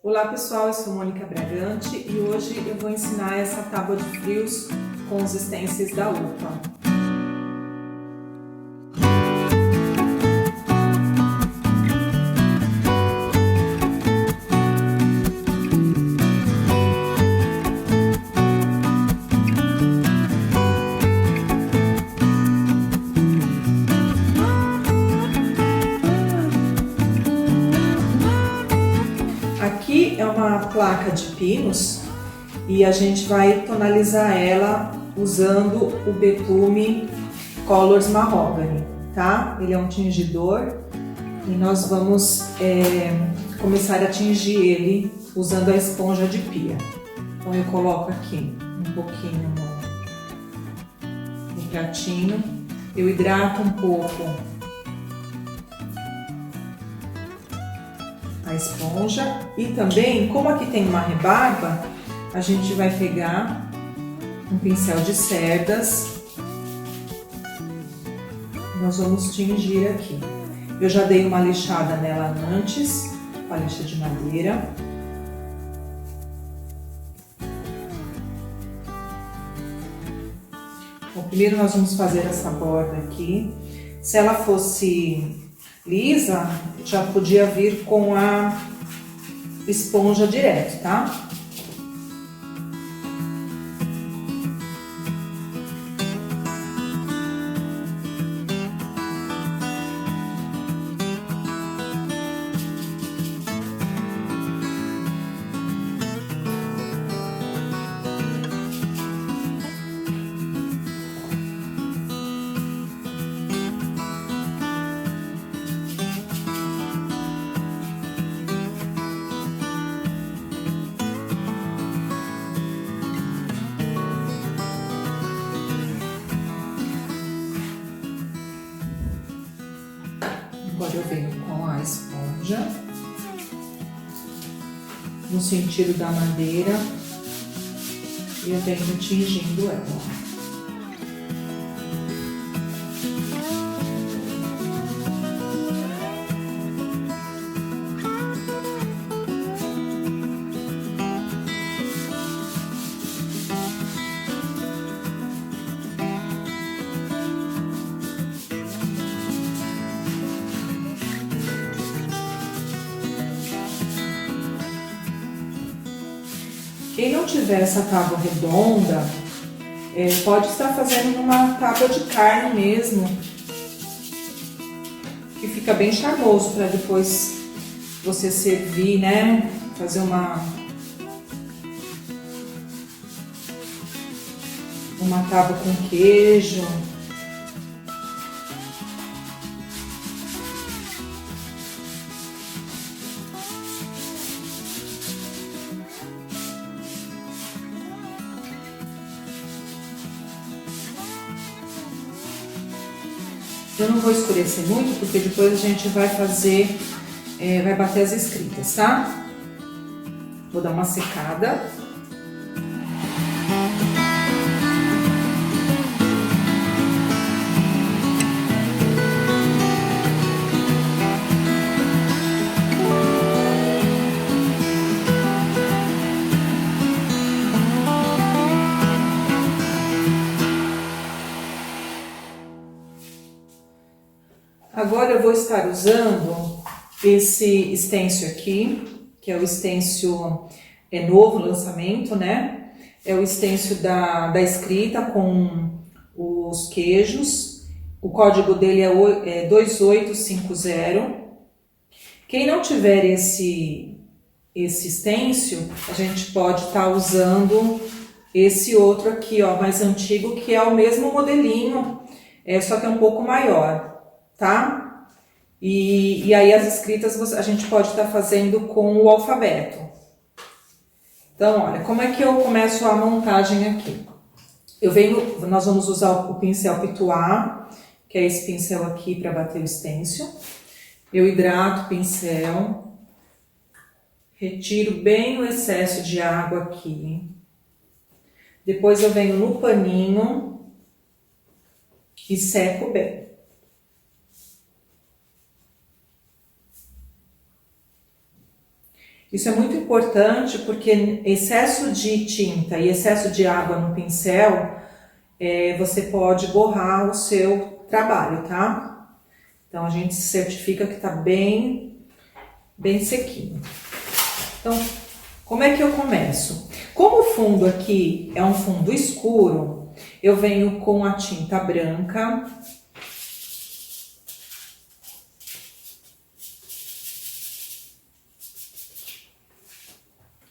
Olá pessoal, eu sou Mônica Bragante e hoje eu vou ensinar essa tábua de frios com os stencils da UPA. Aqui é uma placa de pinos e a gente vai tonalizar ela usando o Betume Colors Mahogany, tá? Ele é um tingidor e nós vamos começar a tingir ele usando a esponja de pia. Então eu coloco aqui um pouquinho no pratinho, eu hidrato um pouco a esponja e também, como aqui tem uma rebarba, a gente vai pegar um pincel de cerdas, nós vamos tingir aqui. Eu já dei uma lixada nela antes, com a lixa de madeira. Bom, primeiro nós vamos fazer essa borda aqui. Se ela fosse lisa, já podia vir com a esponja direto, tá? Agora eu venho com a esponja, no sentido da madeira, e eu venho tingindo ela. Quem não tiver essa tábua redonda, pode estar fazendo uma tábua de carne mesmo, que fica bem charmoso para depois você servir, né? Fazer uma tábua com queijo. Eu não vou escurecer muito, porque depois a gente vai fazer, vai bater as escritas, tá? Vou dar uma secada. Agora eu vou estar usando esse stencil aqui, que é o stencil novo lançamento, né? É o stencil da escrita com os queijos. O código dele é 2850. Quem não tiver esse stencil, a gente pode estar usando esse outro aqui, ó, mais antigo, que é o mesmo modelinho, só que é um pouco maior. Tá? E aí as escritas a gente pode estar fazendo com o alfabeto. Então, olha, como é que eu começo a montagem aqui? Nós vamos usar o pincel Pituá, que é esse pincel aqui para bater o stencil. Eu hidrato o pincel, retiro bem o excesso de água aqui. Depois eu venho no paninho e seco bem. Isso é muito importante porque excesso de tinta e excesso de água no pincel, você pode borrar o seu trabalho, tá? Então a gente certifica que tá bem sequinho. Então, como é que eu começo? Como o fundo aqui é um fundo escuro, eu venho com a tinta branca.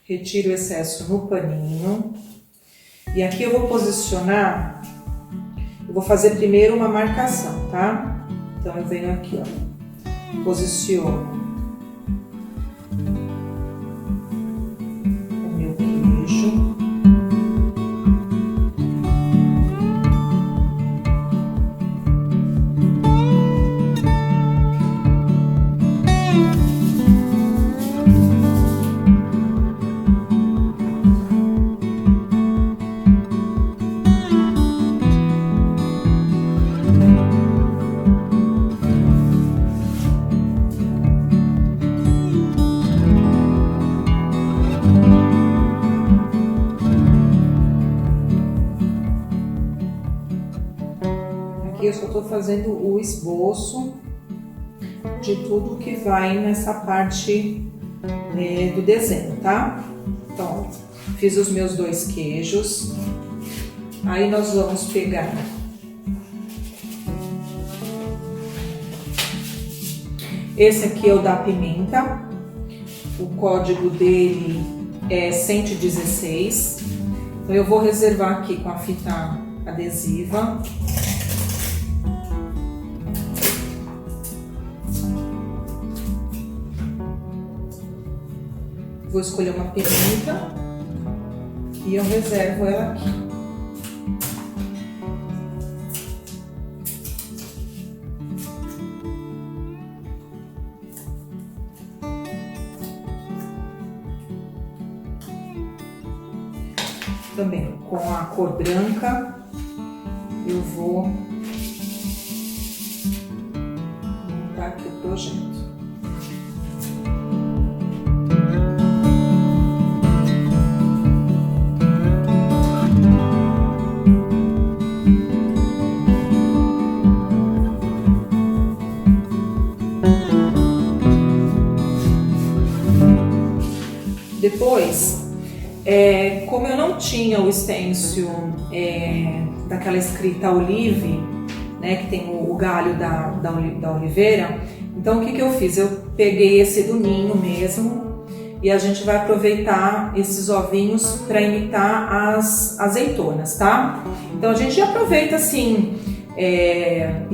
Retiro o excesso no paninho. E aqui eu vou posicionar, eu vou fazer primeiro uma marcação, tá? Então eu venho aqui, ó, posiciono o meu queijo. Aqui eu só estou fazendo o esboço de tudo que vai nessa parte do desenho, tá? Então, fiz os meus 2 queijos. Aí nós vamos pegar esse aqui é o da pimenta. O código dele é 116. Então eu vou reservar aqui com a fita adesiva. Vou escolher uma pimenta e eu reservo ela aqui. Também com a cor branca eu vou montar aqui o projeto. Depois, como eu não tinha o stencil daquela escrita Olive, né, que tem o galho da oliveira, então o que eu fiz? Eu peguei esse do ninho mesmo e a gente vai aproveitar esses ovinhos para imitar as azeitonas, tá? Então a gente aproveita assim,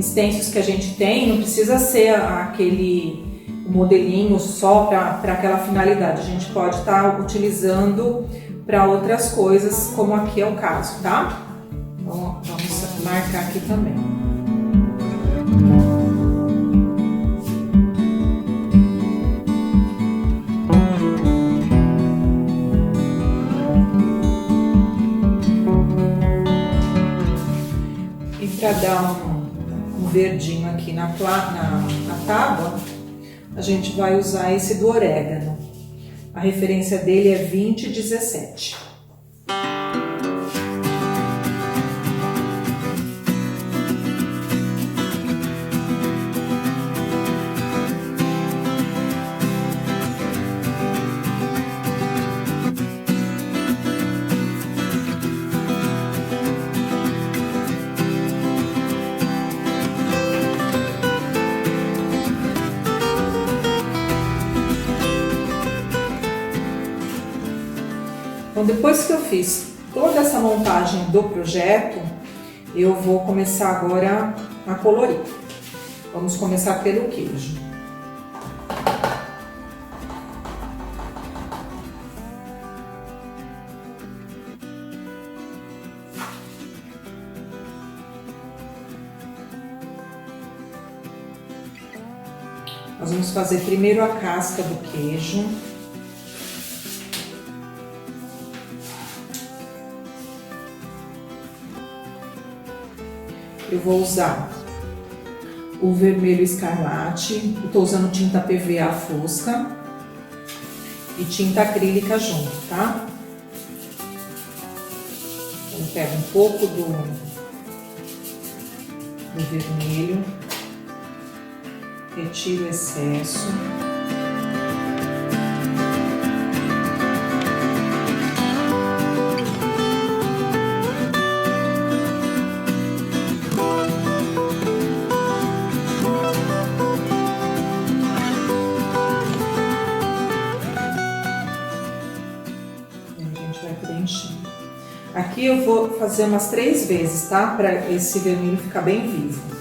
stencils que a gente tem, não precisa ser aquele modelinho só para aquela finalidade, a gente pode estar utilizando para outras coisas, como aqui é o caso, tá? Então, vamos marcar aqui também. E para dar um verdinho aqui na tábua, a gente vai usar esse do orégano. A referência dele é 2017. Então, depois que eu fiz toda essa montagem do projeto, eu vou começar agora a colorir. Vamos começar pelo queijo. Nós vamos fazer primeiro a casca do queijo. Eu vou usar o vermelho escarlate, eu estou usando tinta PVA fosca. e tinta acrílica junto, tá? Então, eu pego um pouco do vermelho, retiro o excesso. Aqui eu vou fazer umas 3 vezes, tá? Para esse vermelho ficar bem vivo.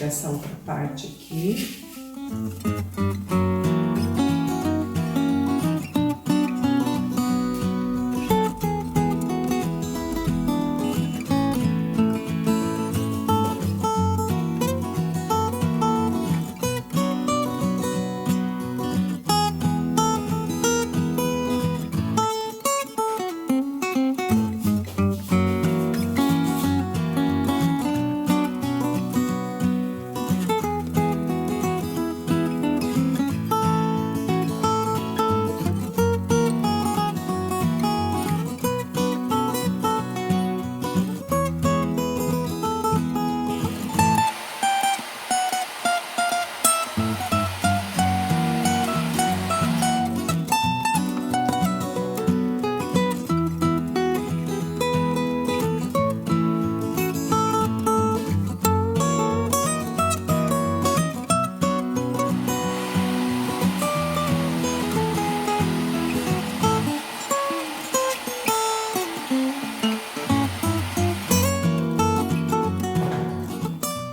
Essa outra parte aqui.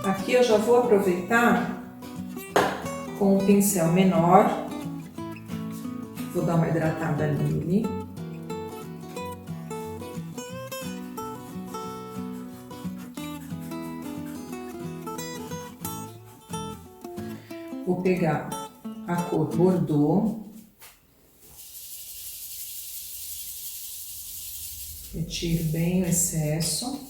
Aqui eu já vou aproveitar com o pincel menor, vou dar uma hidratada nele. Vou pegar a cor Bordeaux, retiro bem o excesso.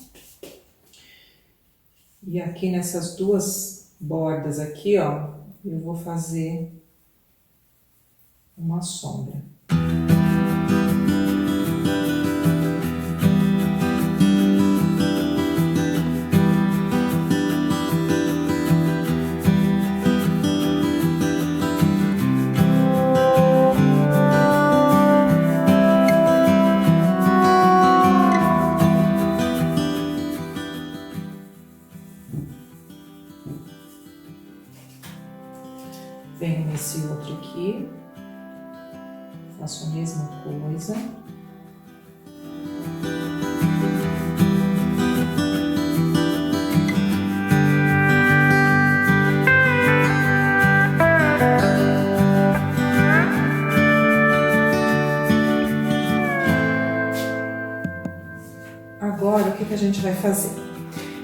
E aqui nessas duas bordas aqui, ó, eu vou fazer uma sombra. Venho nesse outro aqui, faço a mesma coisa. Agora, o que a gente vai fazer?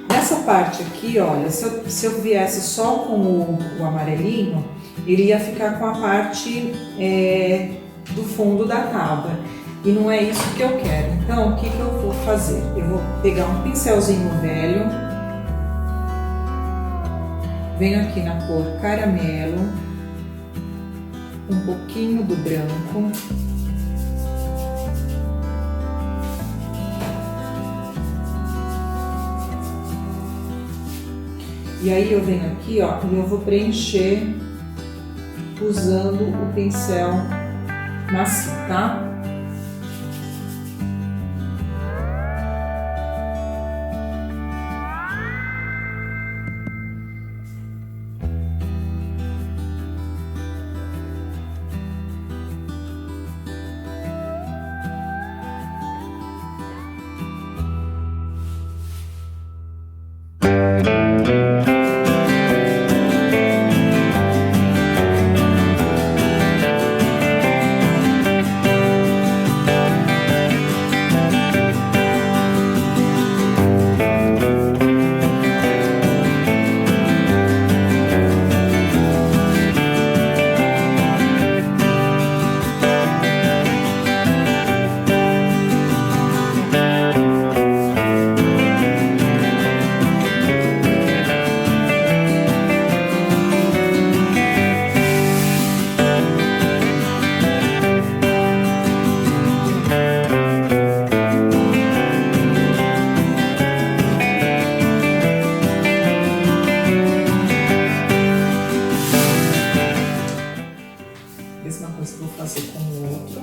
Nessa parte aqui, olha, se eu viesse só com o amarelinho, ele ia ficar com a parte do fundo da tábua. E não é isso que eu quero. Então, o que eu vou fazer? Eu vou pegar um pincelzinho velho, venho aqui na cor caramelo, um pouquinho do branco. E aí eu venho aqui, ó, e eu vou preencher usando o pincel macio, tá? Mesma coisa que eu vou fazer com o outro.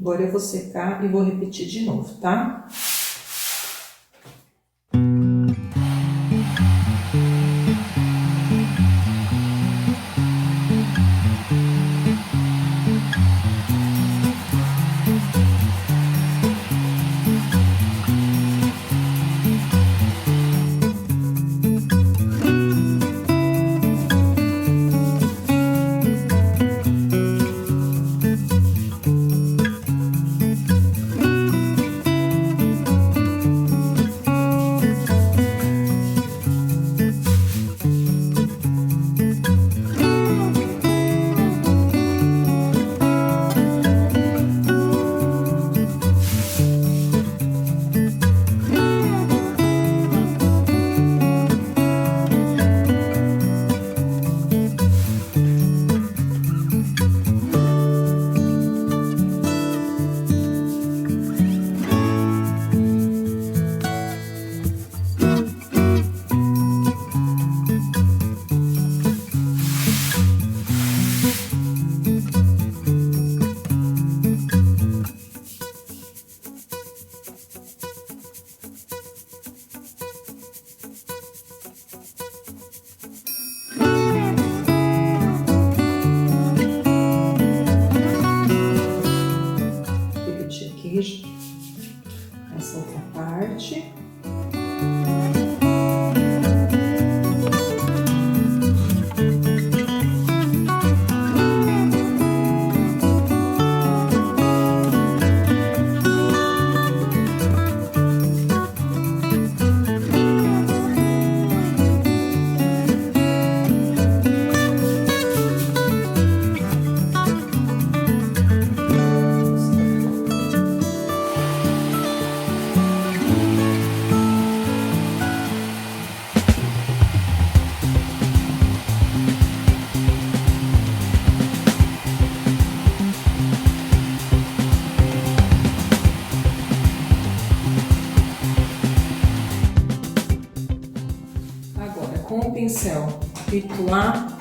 Agora eu vou secar e vou repetir de novo, tá? Essa outra parte. Com o pincel pitular,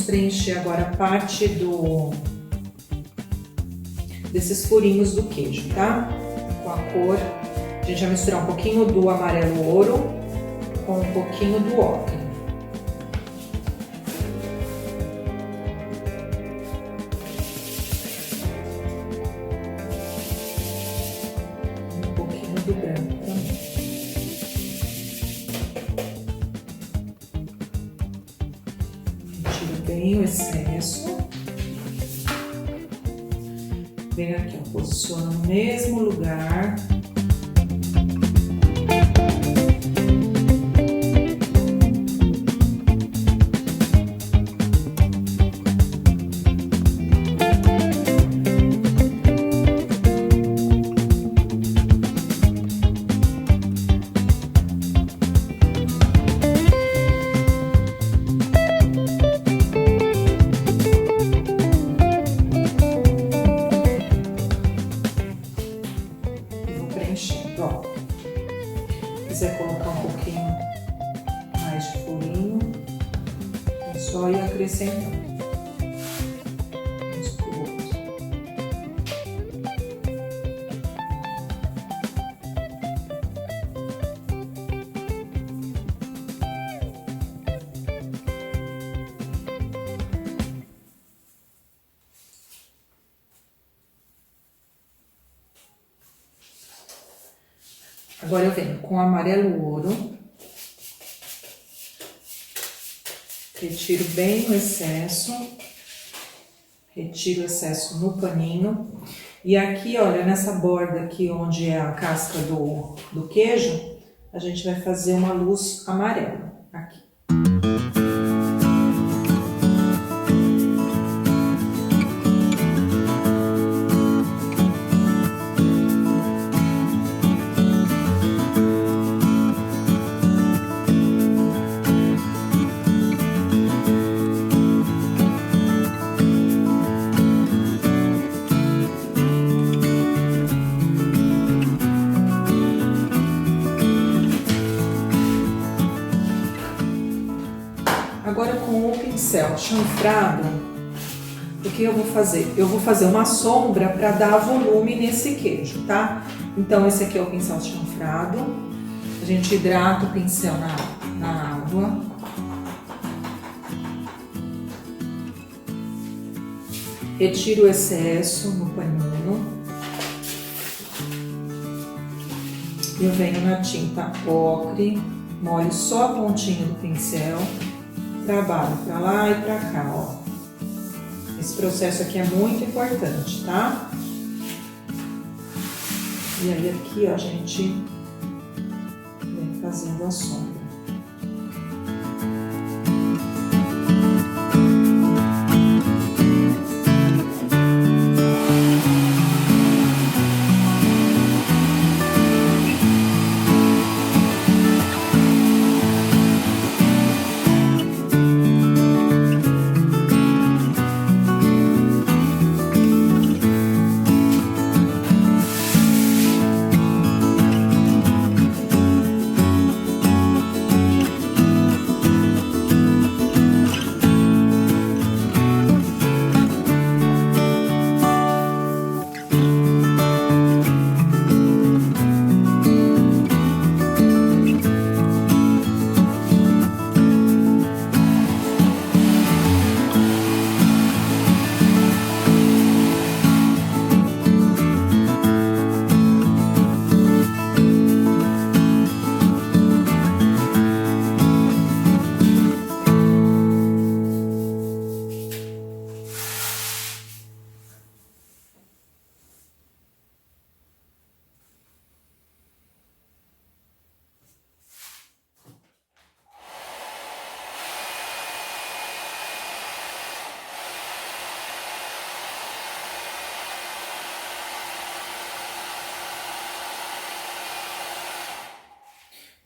preencher agora a parte desses furinhos do queijo, tá? Com a cor, a gente vai misturar um pouquinho do amarelo ouro com um pouquinho do ocre. Um pouquinho do branco também. Tira bem o excesso. Vem aqui, ó, posiciona no mesmo lugar. Ó, se quiser colocar um pouquinho mais de furinho, é só ir acrescentando. Uns pro outro. Agora eu venho com amarelo ouro, retiro bem o excesso, retiro o excesso no paninho. E aqui, olha, nessa borda aqui onde é a casca do queijo, a gente vai fazer uma luz amarela aqui. Agora com o pincel chanfrado, o que eu vou fazer? Eu vou fazer uma sombra para dar volume nesse queijo, tá? Então esse aqui é o pincel chanfrado. A gente hidrata o pincel na água. Retiro o excesso no paninho. Eu venho na tinta ocre, molho só a pontinha do pincel. Trabalho pra lá e pra cá, ó. Esse processo aqui é muito importante, tá? E aí aqui, ó, a gente vem fazendo a sombra.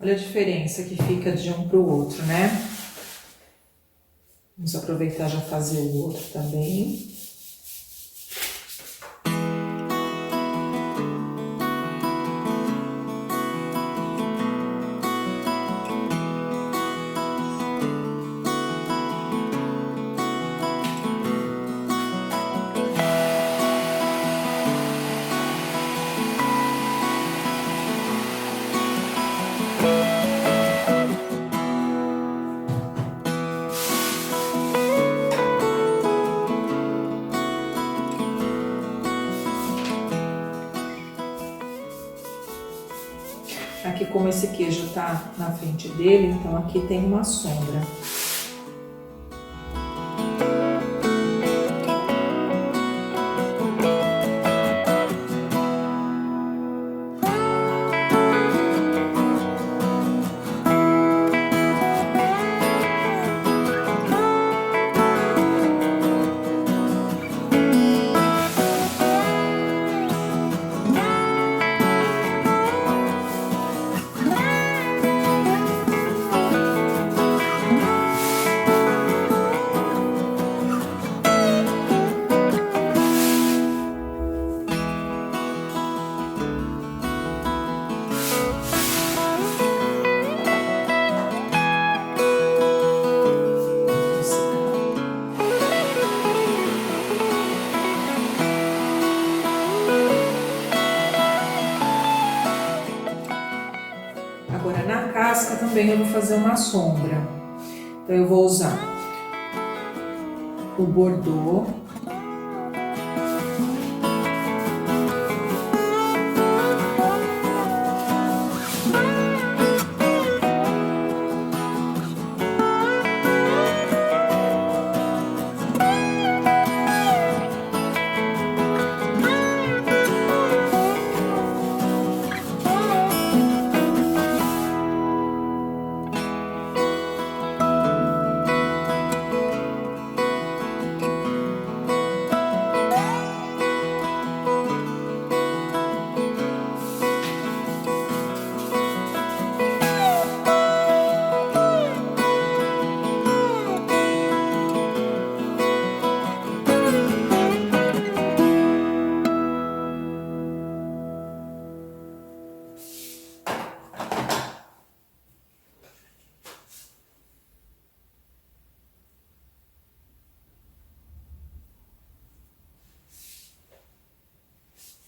Olha a diferença que fica de um para o outro, né? Vamos aproveitar e já fazer o outro também. Aqui, como esse queijo tá na frente dele, então aqui tem uma sombra. Agora na casca também eu vou fazer uma sombra. Então eu vou usar o Bordeaux.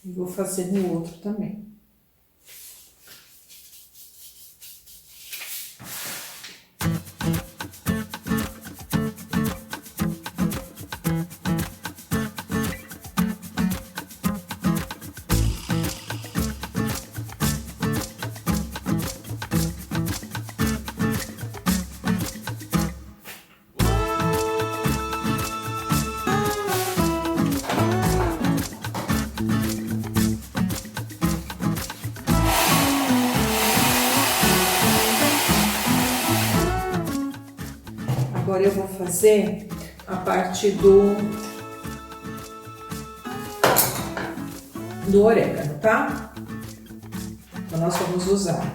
E vou fazer no outro também. Agora eu vou fazer a parte do orégano, tá? Então nós vamos usar.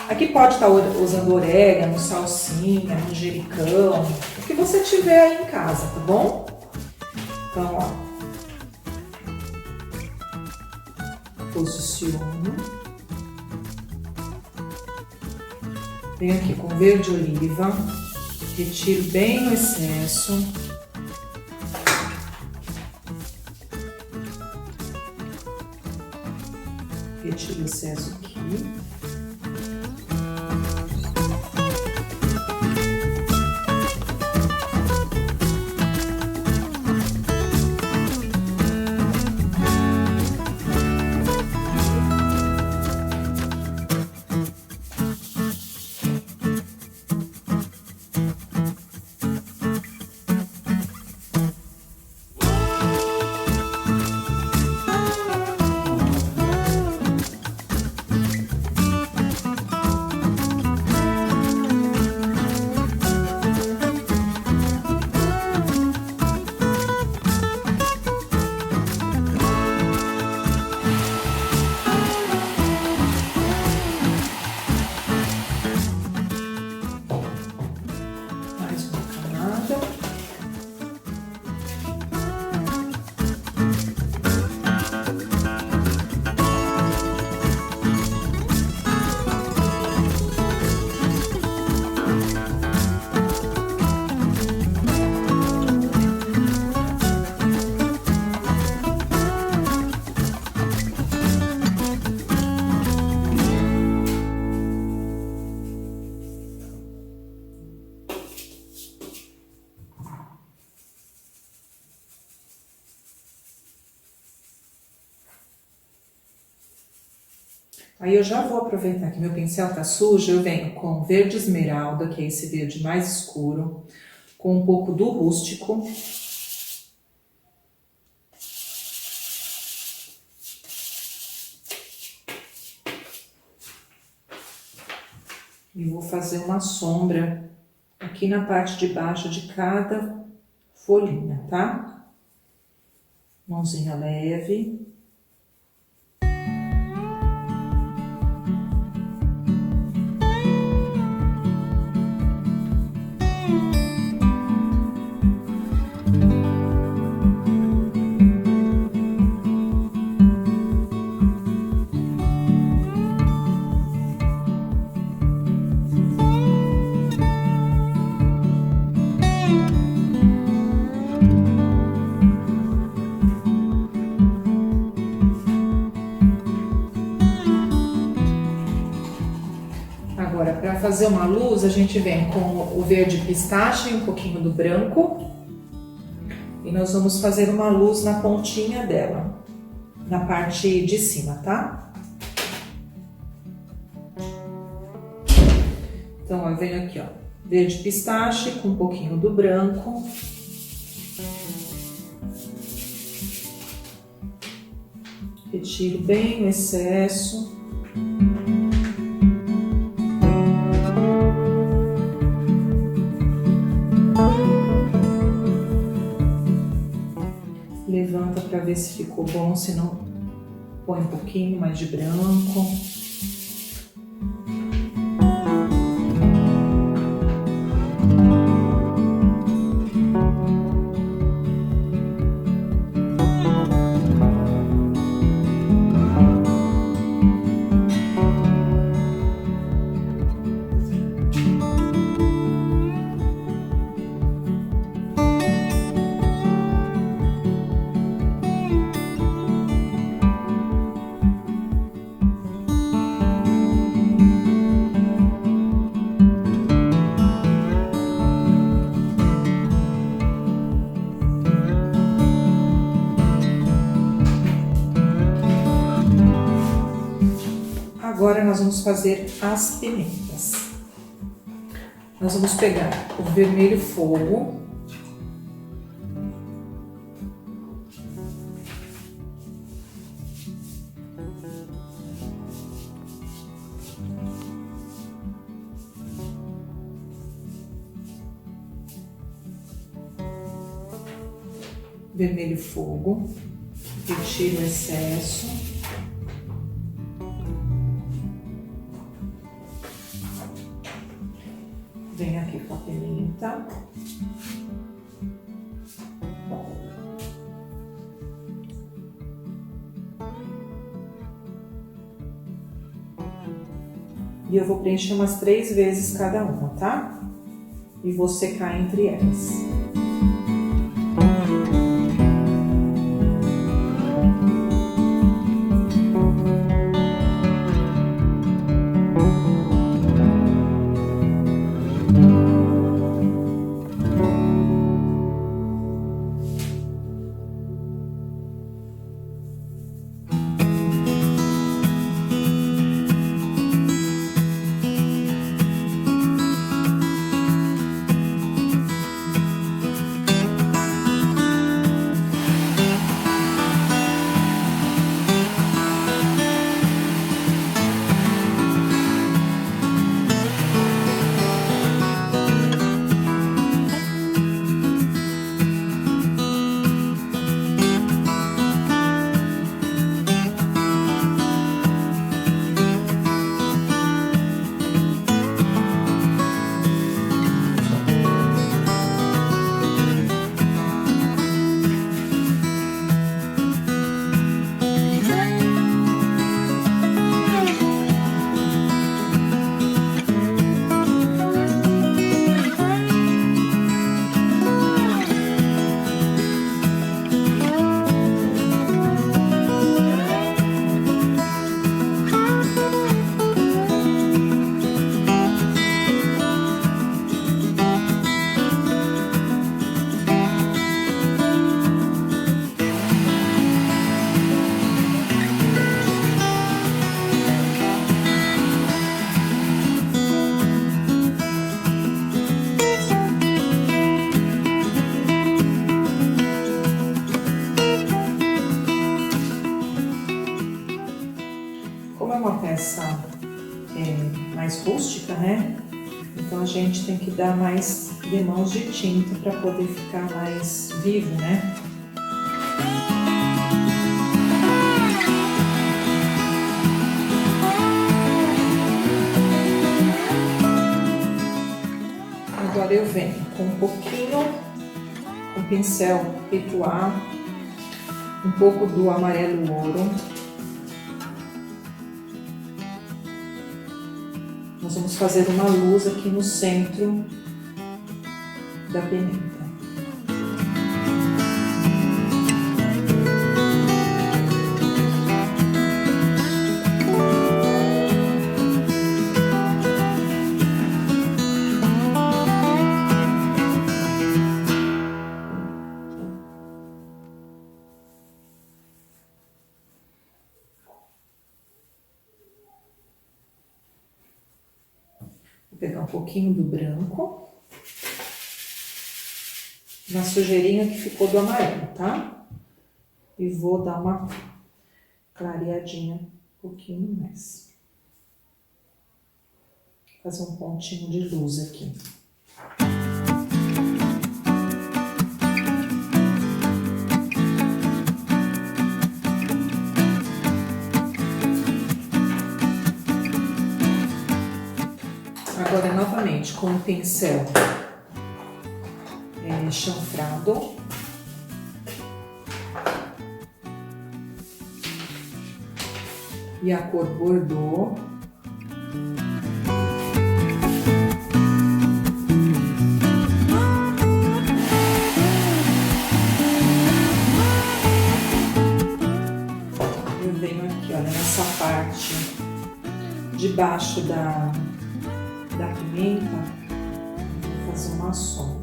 Aqui pode estar usando orégano, salsinha, manjericão, o que você tiver aí em casa, tá bom? Então, ó. Posiciono. Venho aqui com verde oliva, retiro bem o excesso. Retiro o excesso aqui. Aí eu já vou aproveitar que meu pincel tá sujo, eu venho com verde esmeralda, que é esse verde mais escuro, com um pouco do rústico. E vou fazer uma sombra aqui na parte de baixo de cada folhinha, tá? Mãozinha leve. Agora, para fazer uma luz, a gente vem com o verde pistache e um pouquinho do branco. E nós vamos fazer uma luz na pontinha dela, na parte de cima, tá? Então, eu venho aqui, ó, verde pistache com um pouquinho do branco. Retiro bem o excesso. Levanta para ver se ficou bom, se não, põe um pouquinho mais de branco. Agora nós vamos fazer as pimentas. Nós vamos pegar o vermelho fogo. Vermelho fogo. Retiro o excesso. Venho aqui com a pimenta. E eu vou preencher umas 3 vezes cada uma, tá? E vou secar entre elas. peça mais rústica, né? Então a gente tem que dar mais demãos de tinta para poder ficar mais vivo, né? Agora eu venho com um pouquinho, com o pincel Petuá, um pouco do amarelo ouro. Nós vamos fazer uma luz aqui no centro da pimenta. Vou pegar um pouquinho do branco, na sujeirinha que ficou do amarelo, tá? E vou dar uma clareadinha um pouquinho mais. Fazer um pontinho de luz aqui. Agora, novamente, com o pincel chanfrado, e a cor Bordeaux, eu venho aqui, olha, nessa parte de baixo da pimenta, vou fazer uma sombra.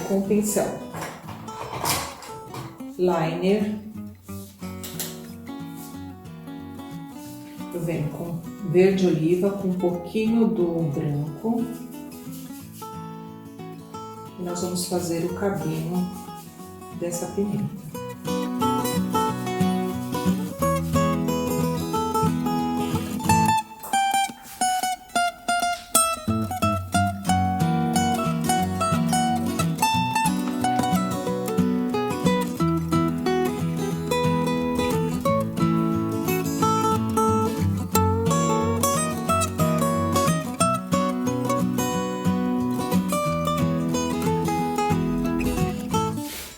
Com o pincel liner, eu venho com verde oliva, com um pouquinho do branco, e nós vamos fazer o cabinho dessa pimenta.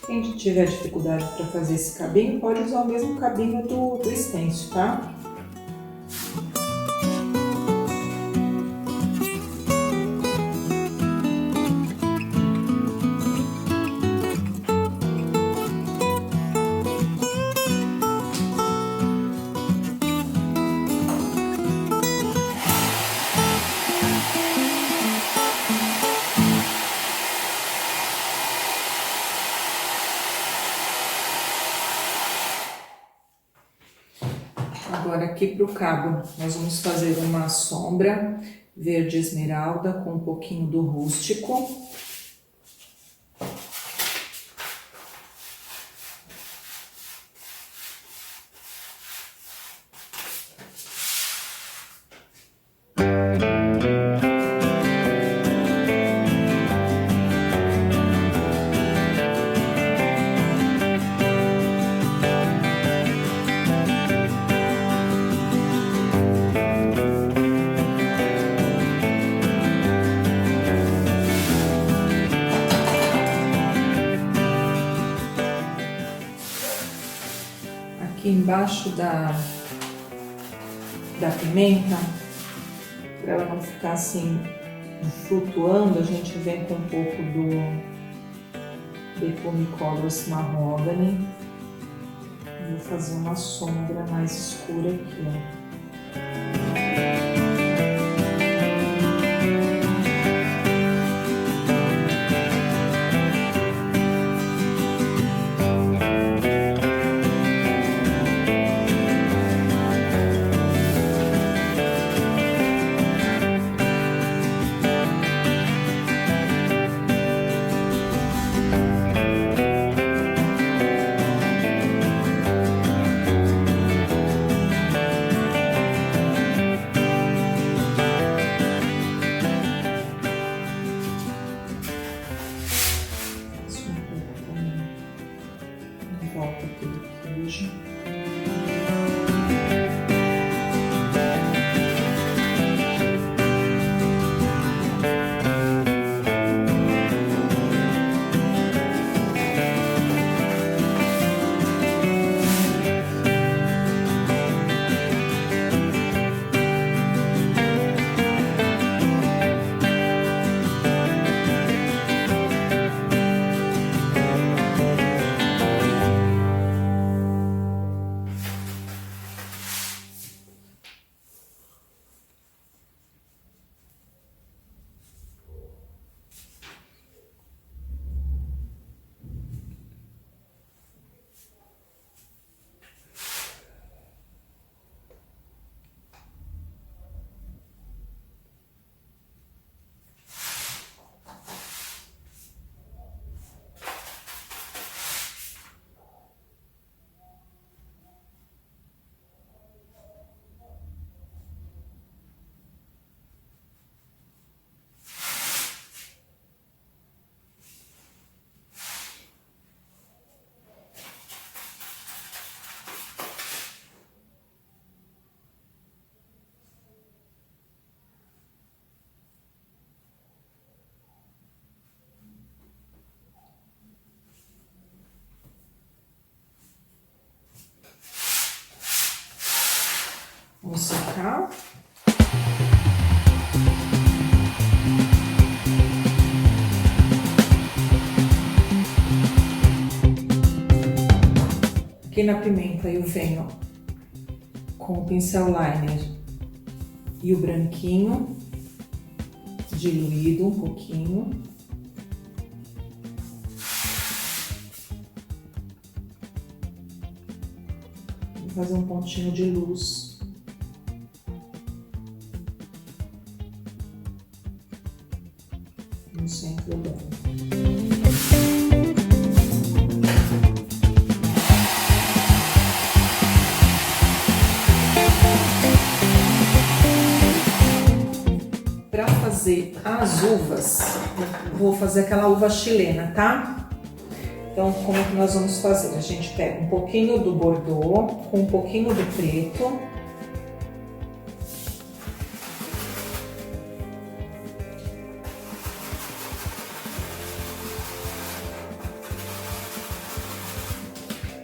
Quem tiver dificuldade para fazer esse cabinho, pode usar o mesmo cabinho do stencil, tá? Agora aqui para o cabo nós vamos fazer uma sombra verde esmeralda com um pouquinho do rústico. Aqui embaixo da pimenta, para ela não ficar assim flutuando, a gente vem com um pouco do Decomicolors Mahogany. Vou fazer uma sombra mais escura aqui, ó. Volta aquele queijo. Vamos secar. Aqui na pimenta eu venho com o pincel liner e o branquinho diluído um pouquinho. Vou fazer um pontinho de luz. No centro dela. Para fazer as uvas, vou fazer aquela uva chilena, tá? Então, como é que nós vamos fazer? A gente pega um pouquinho do Bordeaux com um pouquinho do preto.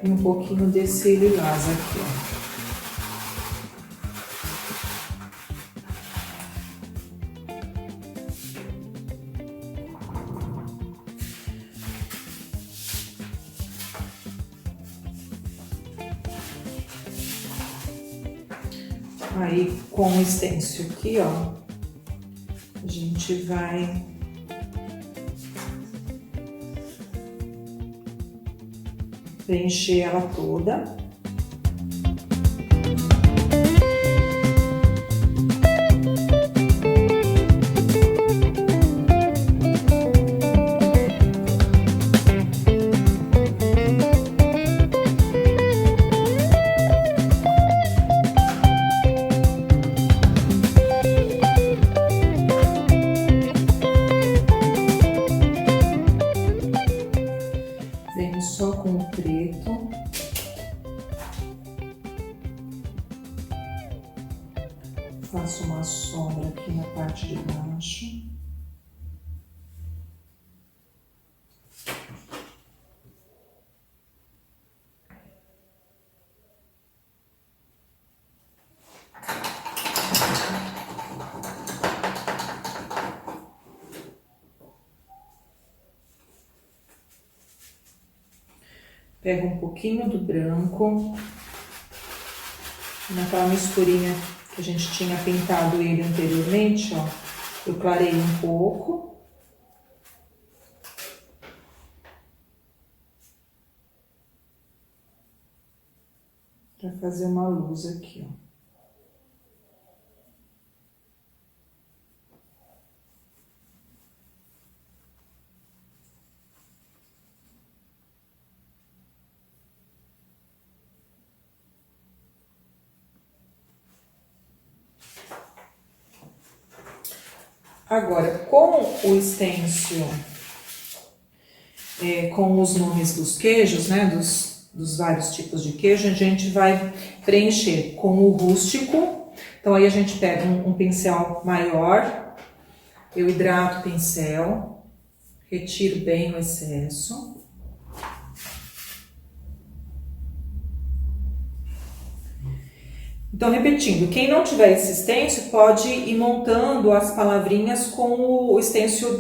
E um pouquinho desse lilás aqui, ó. Aí, com o stencil aqui, ó, a gente vai preencher ela toda. faço uma sombra aqui na parte de baixo. Pego um pouquinho do branco, naquela misturinha que a gente tinha pintado ele anteriormente, ó, eu clarei um pouco. Para fazer uma luz aqui, ó. Agora, com o stencil, com os nomes dos queijos, né, dos vários tipos de queijo, a gente vai preencher com o rústico. Então, aí a gente pega um pincel maior, eu hidrato o pincel, retiro bem o excesso. Então, repetindo, quem não tiver esse stencil pode ir montando as palavrinhas com o stencil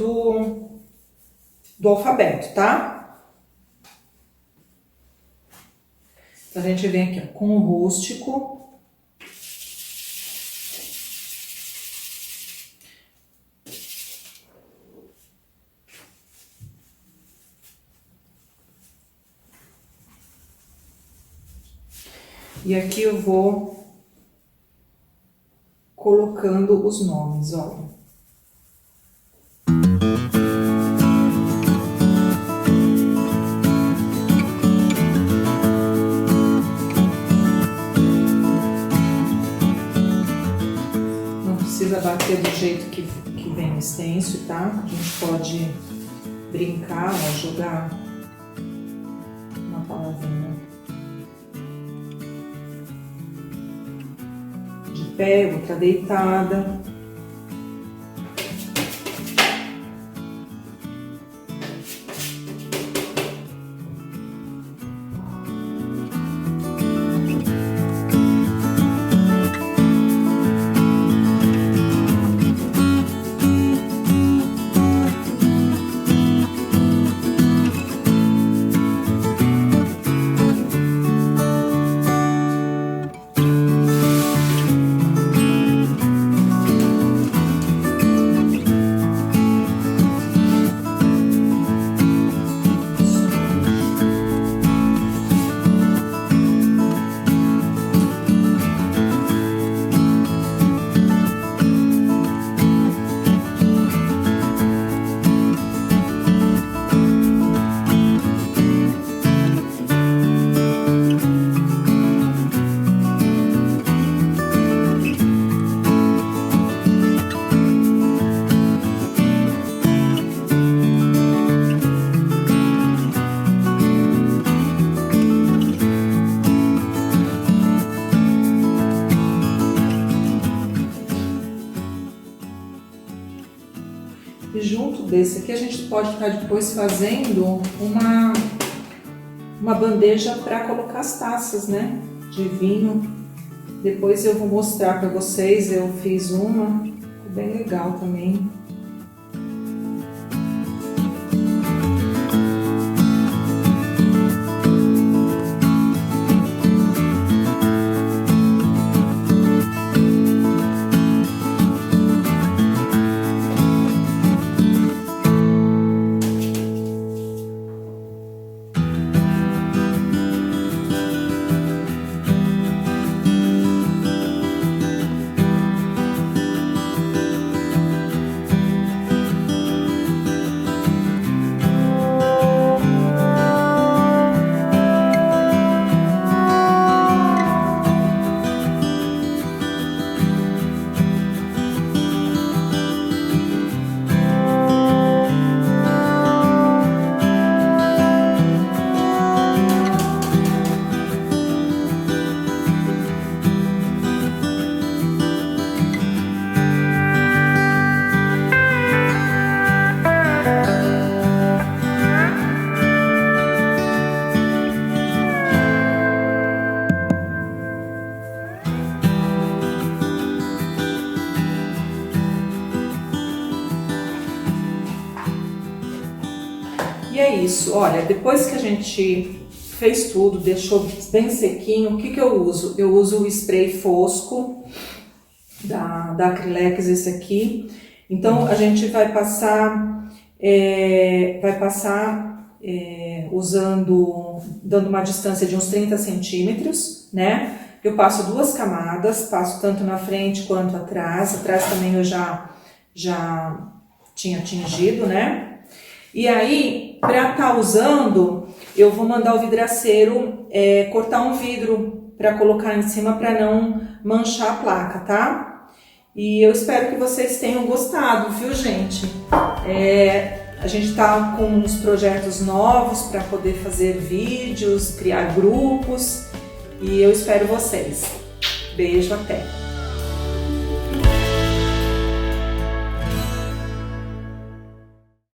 do alfabeto, tá? Então, a gente vem aqui ó, com o rústico. E aqui eu vou colocando os nomes, olha. Não precisa bater do jeito que vem o stencil, tá? A gente pode brincar, ó, jogar uma palavrinha pé, outra deitada. E junto desse aqui a gente pode estar depois fazendo uma bandeja para colocar as taças, né, de vinho. Depois eu vou mostrar para vocês, eu fiz uma, ficou bem legal também. é isso. Olha, depois que a gente fez tudo, deixou bem sequinho, o que que eu uso? Eu uso o spray fosco da Acrylex, esse aqui. Então a gente vai passar dando uma distância de uns 30 centímetros, né? Eu passo 2 camadas, passo tanto na frente quanto atrás. Atrás também eu já tinha tingido, né? E aí, para estar usando, eu vou mandar o vidraceiro cortar um vidro para colocar em cima para não manchar a placa, tá? E eu espero que vocês tenham gostado, viu, gente? A gente tá com uns projetos novos para poder fazer vídeos, criar grupos, e eu espero vocês. Beijo, até!